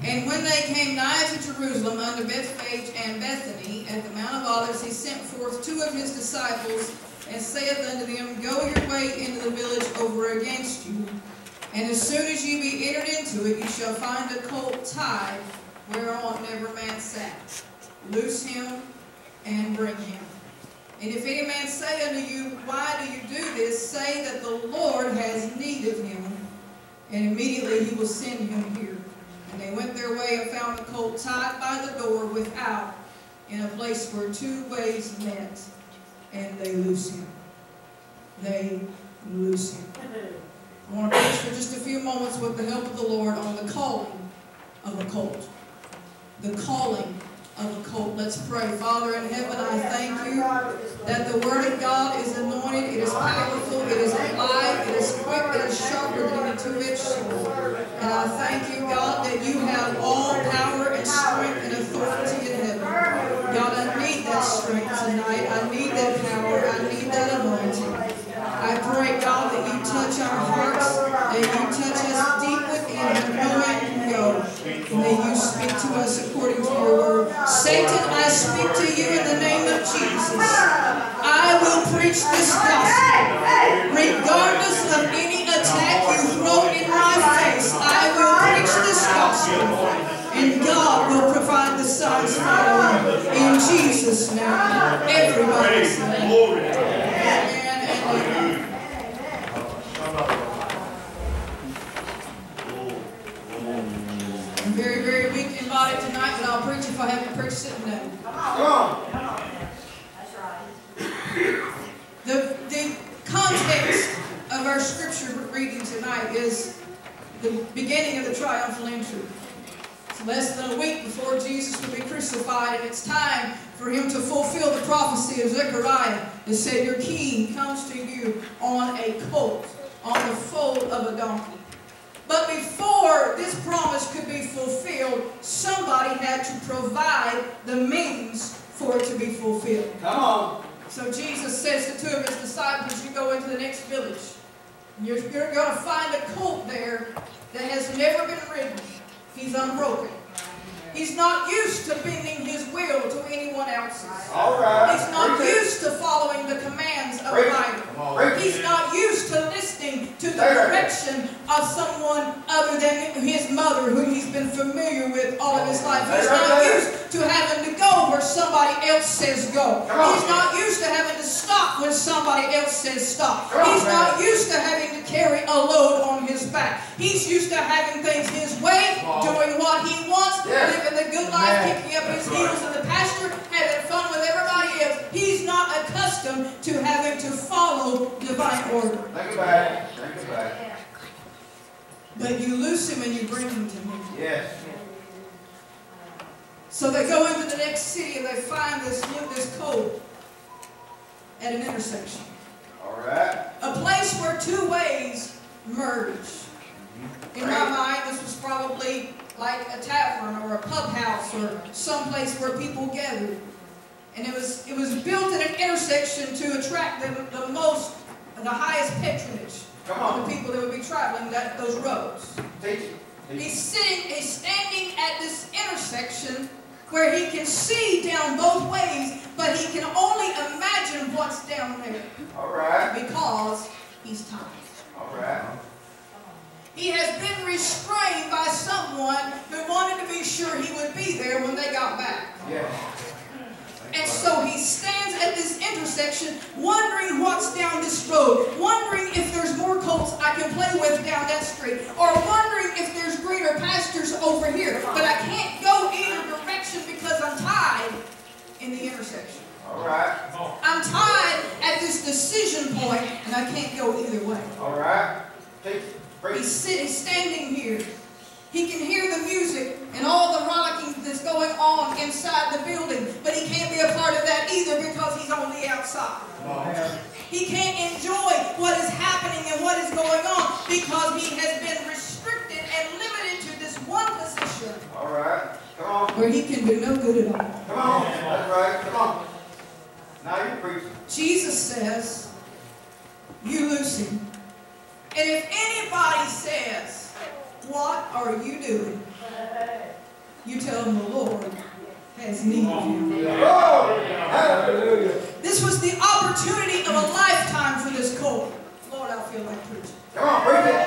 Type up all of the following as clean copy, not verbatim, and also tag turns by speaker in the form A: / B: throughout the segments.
A: And when they came nigh to Jerusalem, unto Bethphage and Bethany, at the Mount of Olives, he sent forth 2 of his disciples, and saith unto them, Go your way into the village over against you. And as soon as ye be entered into it, you shall find a colt tied, whereon never man sat. Loose him, and bring him. And if any man say unto you, Why do you do this? Say that the Lord has need of him, and immediately he will send him here. And they went their way and found the colt tied by the door without, in a place where 2 ways met, and they loose him. They loose him. I want to preach for just a few moments with the help of the Lord on the calling of a colt. The calling of a colt. Let's pray. Father in heaven, I thank you that the Word of God is anointed, it is powerful, it is alive, it is quick, it is sharper than any two-edged sword. And I thank you, God, that you have all power and strength and authority in heaven. God, I need that strength tonight. I need that power. I need that anointing. I pray, God, that you touch our hearts, that you touch us deep within, and knowing you go. And that you speak to us according to your word. Satan, I speak to you in the name of Jesus. I will preach this gospel. Regardless of any attack you throw in my face, I will preach this gospel. And God will provide the signs for you. In Jesus' name. Everybody say I'm very, very weak in body tonight, but I'll preach if I haven't preached sitting down. That's right. The context of our scripture reading tonight is the beginning of the triumphal entry. It's less than a week before Jesus will be crucified, and it's time for him to fulfill the prophecy of Zechariah that said, Your king comes to you on a colt, on the foal of a donkey. But before this promise could be fulfilled, somebody had to provide the means for it to be fulfilled. Come on. So Jesus says to 2 of his disciples, you go into the next village. You're going to find a colt there that has never been ridden. He's unbroken. He's not used to bending his will to anyone else's. All right. He's not used to following the commands of a rider. He's not used to listening to the direction of someone other than his mother, whom he's been familiar with all of his life. He's not used to having to go where somebody else says go. He's not used to having to stop when somebody else says stop. He's not used to having to carry a load on his back. He's used to having things his way, doing what he wants, living the good life, kicking up his heels in the pasture, having fun with everybody else. He's not accustomed to having to follow divine order.
B: Think about it. Think about it.
A: But you loose him and you bring him to me.
B: Yes.
A: So they go into the next city and they find this colt at an intersection.
B: All right.
A: A place where 2 ways merge. In my mind, this was probably like a tavern or a pub house or someplace where people gathered. And it was built at an intersection to attract the highest patronage of the people that would be traveling those roads. He's standing at this intersection where he can see down both ways, but he can only imagine what's down there.
B: All right.
A: Because he's tired.
B: All right.
A: He has been restrained by someone who wanted to be sure he would be there when they got back.
B: Yeah.
A: And so he stands at this intersection wondering what's down this road, wondering if there's more colts I can play with down that street, or wondering if there's greener pastures over here. But I can't go either direction because I'm tied in the intersection.
B: All right.
A: I'm tied at this decision point, and I can't go either way.
B: All right.
A: He's standing here. He can hear the music and all the rollicking that's going on inside the building, but he can't be a part of that either because he's on the outside. He can't enjoy what is happening and what is going on because he has been restricted and limited to this one position.
B: All right. Come on.
A: Where he can do no good at all.
B: Come on. That's right. Come on. Now you're preaching.
A: Jesus says, you loose him. And if anybody says, what are you doing? You tell them the Lord has need of you.
B: Hallelujah.
A: This was the opportunity of a lifetime for this Colt. Lord, I feel like preaching.
B: Come on, preach it.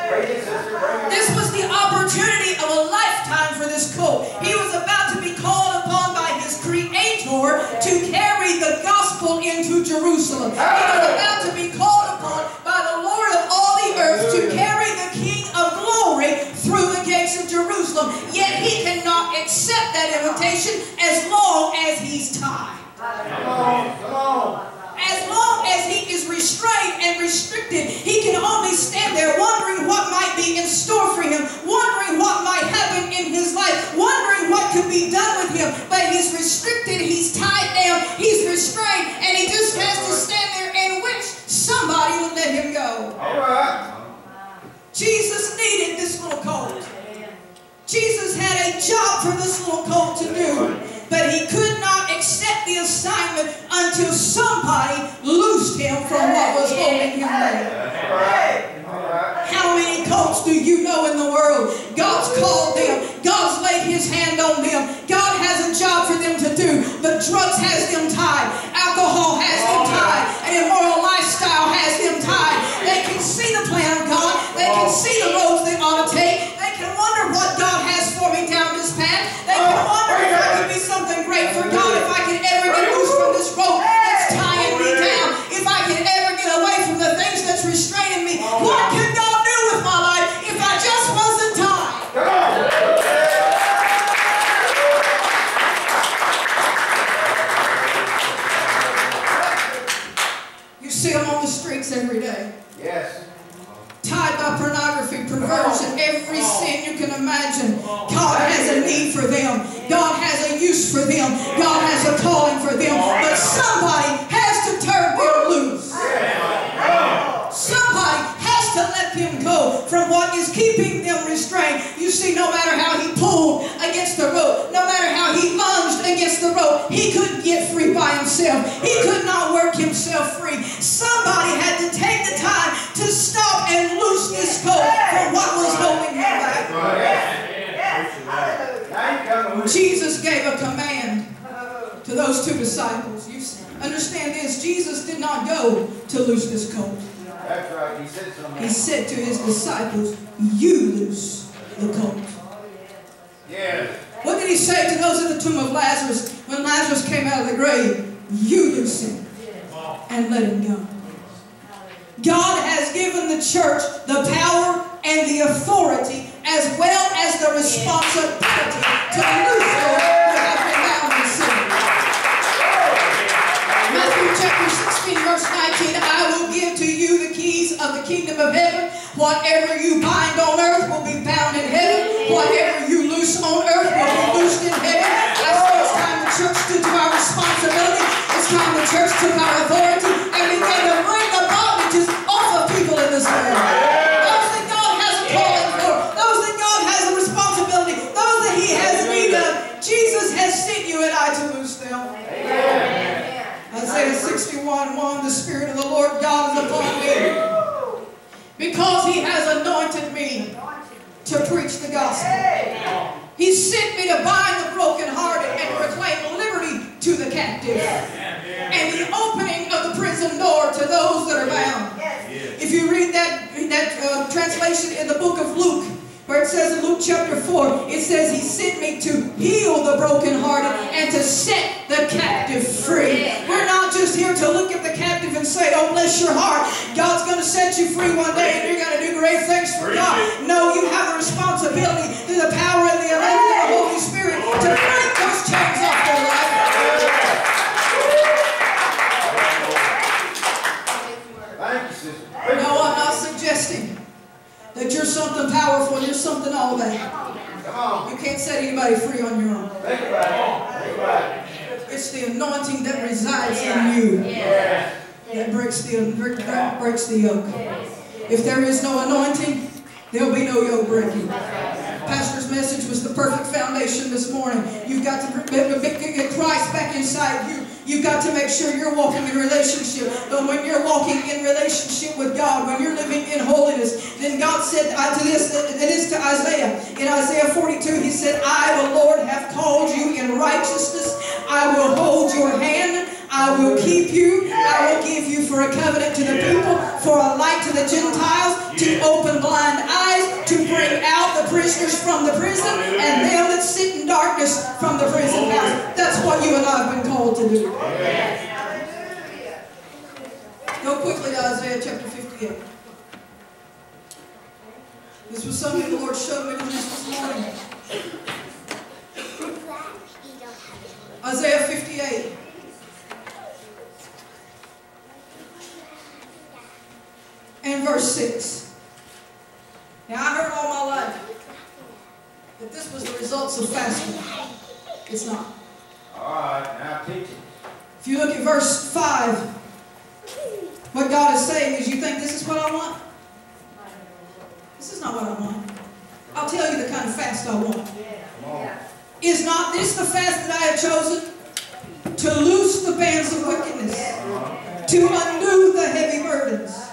B: Preach it, sister.
A: This was the opportunity of a lifetime for this Colt. He was about to be called upon by his Creator to carry the gospel into Jerusalem. He was about to be called upon by the Lord of all the earth to carry the King of glory through the gates of Jerusalem. Yet he cannot accept that invitation as long as he's tied.
B: Come on, come on.
A: As long as he is restrained and restricted, he can only stand there wondering what might be in store for him, wondering what might happen in his life, wondering what could be done with him. But he's restricted, he's tied down, he's restrained, and he just has to stand there and wish somebody would let him go.
B: All right.
A: Jesus needed this little colt. Jesus had a job for this little colt to do, but he could not accept the assignment until somebody loosed him from what was holding him there. How many colts do you know in the world? God's called them. God's laid his hand on them. God has a job for them to do. But drugs has them tied. Alcohol has them tied. An immoral lifestyle has them tied. They can see the plan of God. They can see the roads they ought to take. They can wonder what God has for me down this path. They can wonder if I could be something great for God, if I could ever get loose from this rope that's tying me down, if I could ever get away from the things that's restraining me. What could God do with my life if I just wasn't tied? You see them on the streets every day.
B: Yes.
A: Tied by pornography, perversion, every sin you can imagine. God has a need for them. God has a use for them. God has a calling for them. But somebody has to turn them loose. Somebody has to let them go from what is keeping them restrained. You see, no matter how he pulled against the rope, no matter how he lunged against the rope, he couldn't get free by himself. He could not work himself free. Somebody had to take the time to stop and loose this colt from what was holding him back. Jesus gave a command to those two disciples. You understand this? Jesus did not go to loose this colt.
B: That's right. He said something.
A: He said to his disciples, you loose the colt.
B: Yes.
A: What did he say to those at the tomb of Lazarus when Lazarus came out of the grave? You loose him and let him go. God has given the church the power and the authority as well as the responsibility to loose those who have been bound in sin. Matthew chapter 16 verse 19, I will give to you the keys of the kingdom of heaven. Whatever you bind on earth will be bound in heaven. Whatever you loose on earth will be loosed in heaven. I say it's time the church took our responsibility. It's time the church took our authority and began to bring the bondages off of people in this world. Those that God has a calling for. Those that God has a responsibility. Those that he has need of. Jesus has sent you and I to loose them. Amen. Isaiah 61:1, the Spirit of the Lord God is upon me, because he has anointed me to preach the gospel. He sent me to bind the brokenhearted and proclaim liberty to the captive, and the opening of the prison door to those that are bound. If you read that translation in the book of Luke, where it says in Luke chapter 4, it says he sent me to heal the brokenhearted and to set the captive free. We're not just here to look at the captive and say, oh, bless your heart, God's going to set you free one day and you're going to do great things for God. No, you have a responsibility through the power and the anointing of the Holy Spirit to break those chains off their life.
B: Thank you, sister.
A: No, I'm not suggesting that you're something powerful, you're something all that.
B: Come on.
A: You can't set anybody free on your own.
B: Think about it. Think about it.
A: It's the anointing that resides in you that breaks the yoke. If there is no anointing, there'll be no yoke breaking. Pastor's message was the perfect foundation this morning. You've got to get Christ back inside you. You've got to make sure you're walking in relationship. But when you're walking in relationship with God, when you're living in holiness, then God said to this, it is to Isaiah. In Isaiah 42, He said, I, the Lord, have called you in righteousness. I will hold your hand. I will keep you. I will give you for a covenant to the people, for a light to the Gentiles, to open blind eyes, to bring out the prisoners from the prison, and them that sit in darkness from the prison house. That's what you and I have been called to do. Go quickly to Isaiah chapter 58. This was something the Lord showed me this morning. Isaiah 58. And verse 6. Now I heard all my life that this was the results of fasting. It's not.
B: Alright, now teach it.
A: If you look at verse 5, what God is saying is, you think this is what I want? This is not what I want. I'll tell you the kind of fast I want. Is not this the fast that I have chosen? To loose the bands of wickedness, to undo the heavy burdens,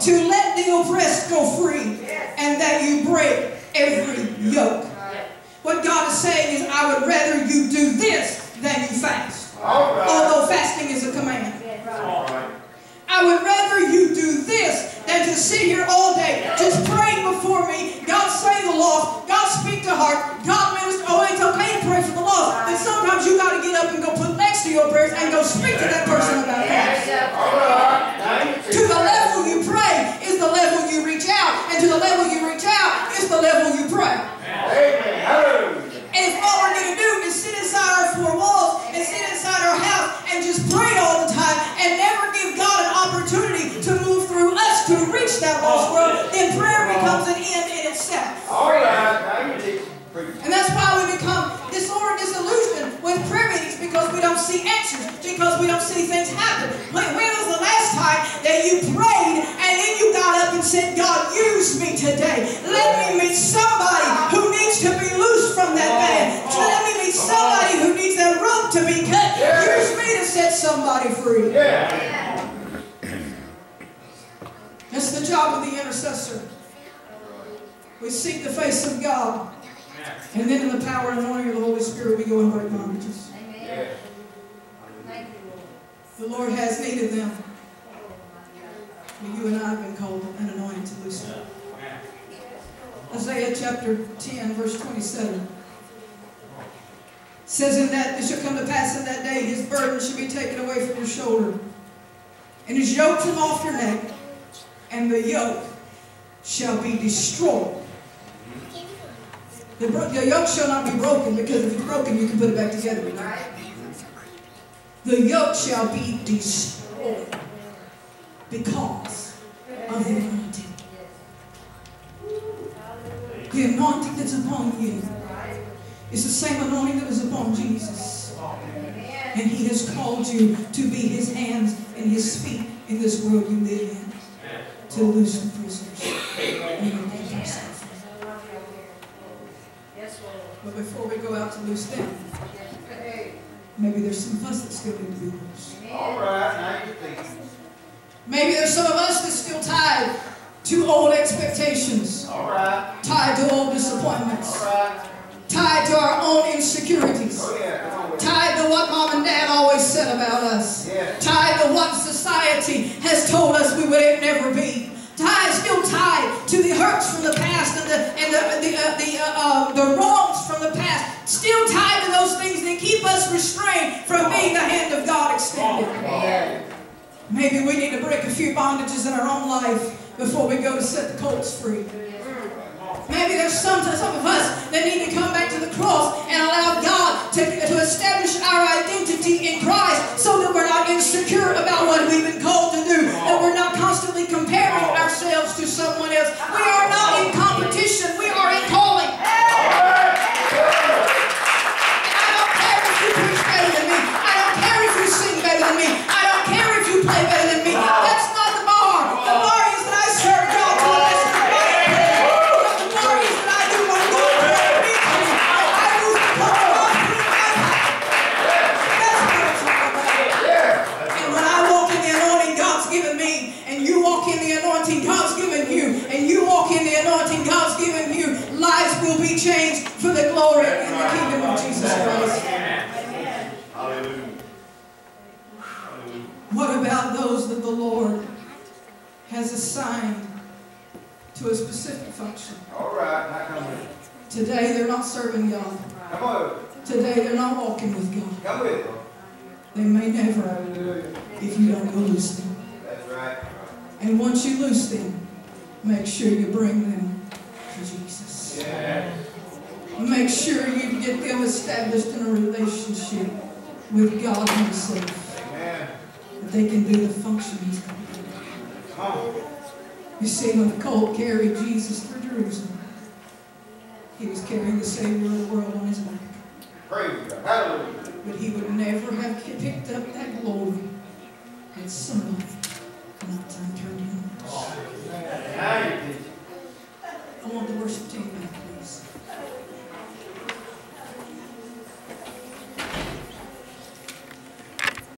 A: to let the oppressed go free, and that you break every yoke. What God is saying is, I would rather you do this than you fast. Although fasting is a command. I would rather you do this than to sit here all day just praying before me. God save the lost. God speak to heart. God minister. Oh, it's okay to pray for the lost. But sometimes you got to get up and go put next to your prayers and go speak to that person about that. To the level you pray is the level you reach out. And to the level you reach out is the level you pray. And if all we're going to do is sit inside our four walls and sit inside our house and just pray all the time and never give God an opportunity to move through us to reach that lost world, then prayer becomes an end in itself. And that's why we become disillusioned with prayer meetings, because we don't see answers, because we don't see things happen. When was the last time that you prayed and then you got up and said, God, use me today. Let me meet somebody who needs to be loosed from that band. Let me meet somebody who needs that rope to be cut. Use me to set somebody free. That's the job of the intercessor. We seek the face of God. And then in the power and anointing of the Holy Spirit, we go and break bondages. The Lord has need of them. And you and I have been called and anointed to loose them. Isaiah chapter 10, verse 27. Says, in that it shall come to pass in that day, his burden shall be taken away from your shoulder, and his yoke from off your neck, and the yoke shall be destroyed. The yoke shall not be broken, because if it's broken, you can put it back together. Right? The yoke shall be destroyed because of the anointing. The anointing that's upon you is the same anointing that was upon Jesus. And He has called you to be His hands and His feet in this world you live in, to loose the prisoners and redeem yourself. But before we go out to loose them, maybe there's some of us that still need to be loose.
B: All right, now you're thinking.
A: Maybe there's some of us that's still tied to old expectations.
B: All right.
A: Tied to old disappointments.
B: All right.
A: Tied to our own insecurities.
B: Oh, yeah, come on with it.
A: Tied to what Mom and Dad always said about us.
B: Yeah.
A: Tied to what society has told us we would never be. Still tied to the hurts from the past and the wrongs from the past. Still tied to those things that keep us restrained from being the hand of God extended. Maybe we need to break a few bondages in our own life before we go to set the Colts free. Maybe there's some of us that need to come back to the cross and allow God to establish our identity in Christ, so that we're not insecure about what we've been called to do, that we're not constantly comparing ourselves to someone else. We are not in competition. We are in calling. I don't care if you preach better than me. I don't care if you sing better than me. I don't care if you play better than me. That's not the bar. The bar is that I serve God to the best of my ability. The bar is that I do what God will be changed for the glory in the kingdom of Jesus Christ.
B: Hallelujah.
A: What about those that the Lord has assigned to a specific function?
B: All right, now come with it.
A: Today they're not serving God.
B: Come on.
A: Today they're not walking with God.
B: Come with it.
A: They may never
B: Hallelujah.
A: if you don't go loose them.
B: That's right.
A: And once you loose them, make sure you bring them to Jesus.
B: Yeah.
A: Make sure you get them established in a relationship with God Himself.
B: Amen.
A: That they can do the function He's called them to do.
B: Come on.
A: You see, when the colt carried Jesus through Jerusalem, he was carrying the Savior of the world on his back.
B: Praise God. Hallelujah.
A: But he would never have picked up that glory had somebody not turned him.
B: Now you teach.
A: I want the worship team